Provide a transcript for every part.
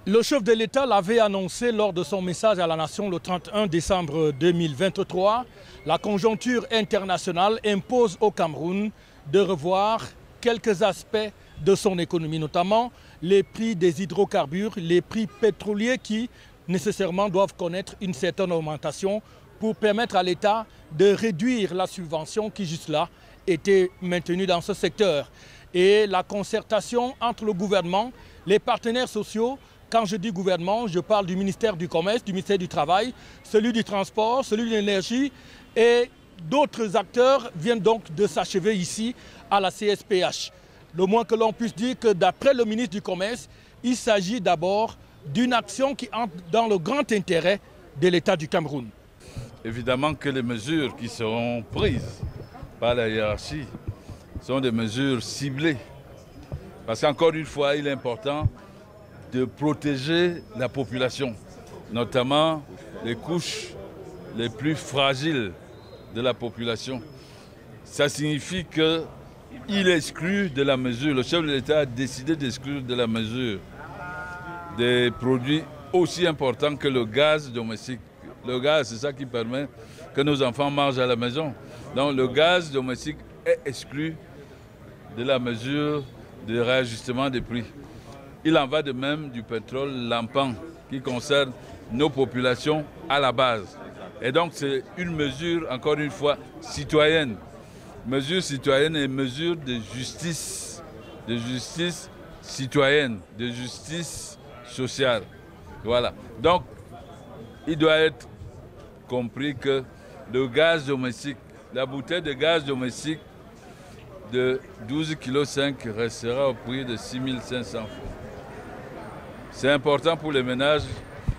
Le chef de l'État l'avait annoncé lors de son message à la nation le 31 décembre 2023. La conjoncture internationale impose au Cameroun de revoir quelques aspects de son économie, notamment les prix des hydrocarbures, les prix pétroliers qui nécessairement doivent connaître une certaine augmentation pour permettre à l'État de réduire la subvention qui jusque-là était maintenue dans ce secteur. Et la concertation entre le gouvernement, les partenaires sociaux. Quand je dis gouvernement, je parle du ministère du Commerce, du ministère du Travail, celui du Transport, celui de l'Énergie et d'autres acteurs viennent donc de s'achever ici à la CSPH. Le moins que l'on puisse dire que d'après le ministre du Commerce, il s'agit d'abord d'une action qui entre dans le grand intérêt de l'État du Cameroun. Évidemment que les mesures qui seront prises par la hiérarchie sont des mesures ciblées. Parce qu'encore une fois, il est important de protéger la population, notamment les couches les plus fragiles de la population. Ça signifie qu'il exclut de la mesure, le chef de l'État a décidé d'exclure de la mesure des produits aussi importants que le gaz domestique. Le gaz, c'est ça qui permet que nos enfants mangent à la maison. Donc le gaz domestique est exclu de la mesure de réajustement des prix. Il en va de même du pétrole lampant qui concerne nos populations à la base. Et donc c'est une mesure, encore une fois, citoyenne. Mesure citoyenne et mesure de justice citoyenne, de justice sociale. Voilà. Donc il doit être compris que le gaz domestique, la bouteille de gaz domestique de 12,5 kg restera au prix de 6 500 francs. C'est important pour les ménages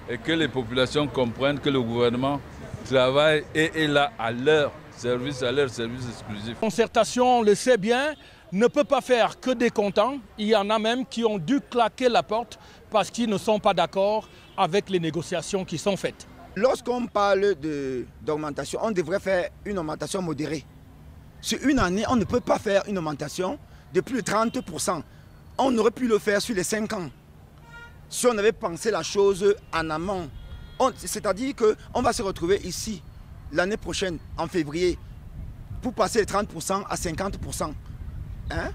et que les populations comprennent que le gouvernement travaille et est là à leur service exclusif. La concertation, on le sait bien, ne peut pas faire que des contents. Il y en a même qui ont dû claquer la porte parce qu'ils ne sont pas d'accord avec les négociations qui sont faites. Lorsqu'on parle d'augmentation, on devrait faire une augmentation modérée. Sur une année, on ne peut pas faire une augmentation de plus de 30%. On aurait pu le faire sur les 5 ans. Si on avait pensé la chose en amont, c'est-à-dire qu'on va se retrouver ici l'année prochaine, en février, pour passer de 30% à 50%. Hein?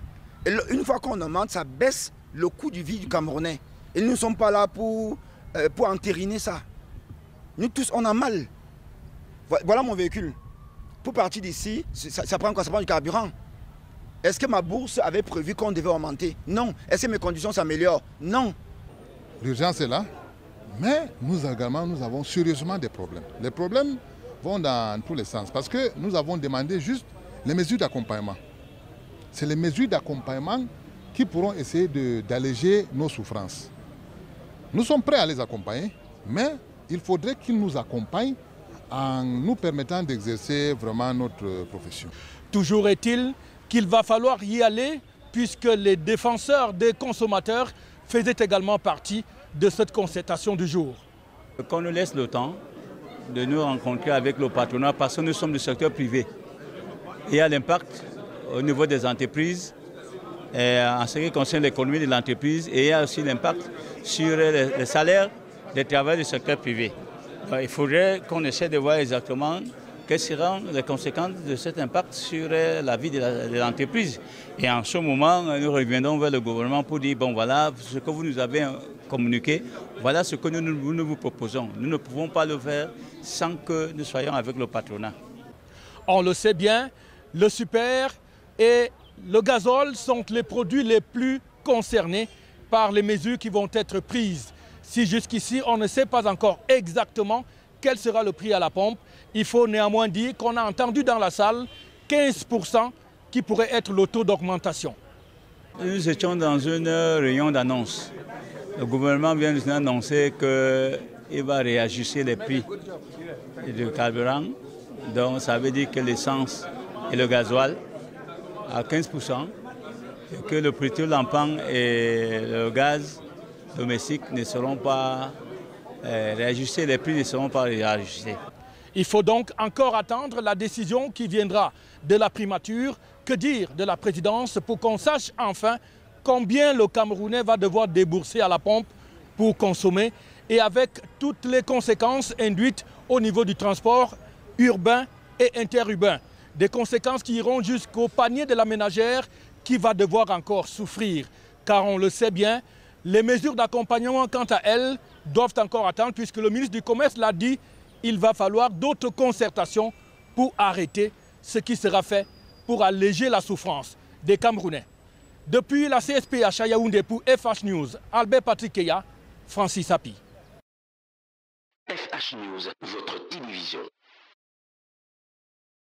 Et une fois qu'on augmente, ça baisse le coût du vie du Camerounais. Et nous ne sommes pas là pour entériner ça. Nous tous, on a mal. Voilà mon véhicule. Pour partir d'ici, ça prend quoi? Ça prend du carburant. Est-ce que ma bourse avait prévu qu'on devait augmenter? Non. Est-ce que mes conditions s'améliorent? Non. L'urgence est là, mais nous également, nous avons sérieusement des problèmes. Les problèmes vont dans tous les sens parce que nous avons demandé juste les mesures d'accompagnement. C'est les mesures d'accompagnement qui pourront essayer d'alléger nos souffrances. Nous sommes prêts à les accompagner, mais il faudrait qu'ils nous accompagnent en nous permettant d'exercer vraiment notre profession. Toujours est-il qu'il va falloir y aller puisque les défenseurs des consommateurs faisaient également partie de cette concertation du jour. Qu'on nous laisse le temps de nous rencontrer avec le patronat parce que nous sommes du secteur privé. Il y a l'impact au niveau des entreprises en ce qui concerne l'économie de l'entreprise et il y a aussi l'impact sur les salaires des travailleurs du secteur privé. Il faudrait qu'on essaie de voir exactement quelles seront les conséquences de cet impact sur la vie de l'entreprise. Et en ce moment, nous reviendrons vers le gouvernement pour dire, bon voilà, ce que vous nous avez communiqué, voilà ce que nous vous proposons. Nous ne pouvons pas le faire sans que nous soyons avec le patronat. On le sait bien, le super et le gazole sont les produits les plus concernés par les mesures qui vont être prises. Si jusqu'ici, on ne sait pas encore exactement quel sera le prix à la pompe, il faut néanmoins dire qu'on a entendu dans la salle 15% qui pourrait être le taux d'augmentation. Nous étions dans une réunion d'annonce. Le gouvernement vient de nous annoncer qu'il va réajuster les prix du carburant. Donc ça veut dire que l'essence et le gasoil à 15%, et que le pétrole lampant et le gaz domestique ne seront pas réajustés, les prix ne seront pas réajustés. Il faut donc encore attendre la décision qui viendra de la primature, que dire de la présidence, pour qu'on sache enfin combien le Camerounais va devoir débourser à la pompe pour consommer et avec toutes les conséquences induites au niveau du transport urbain et interurbain. Des conséquences qui iront jusqu'au panier de la ménagère qui va devoir encore souffrir. Car on le sait bien, les mesures d'accompagnement, quant à elles, doivent encore attendre puisque le ministre du Commerce l'a dit, il va falloir d'autres concertations pour arrêter ce qui sera fait pour alléger la souffrance des Camerounais. Depuis la CSPH à Yaoundé pour FH News, Albert Patrick Keya, Francis Api. FH News, votre télévision.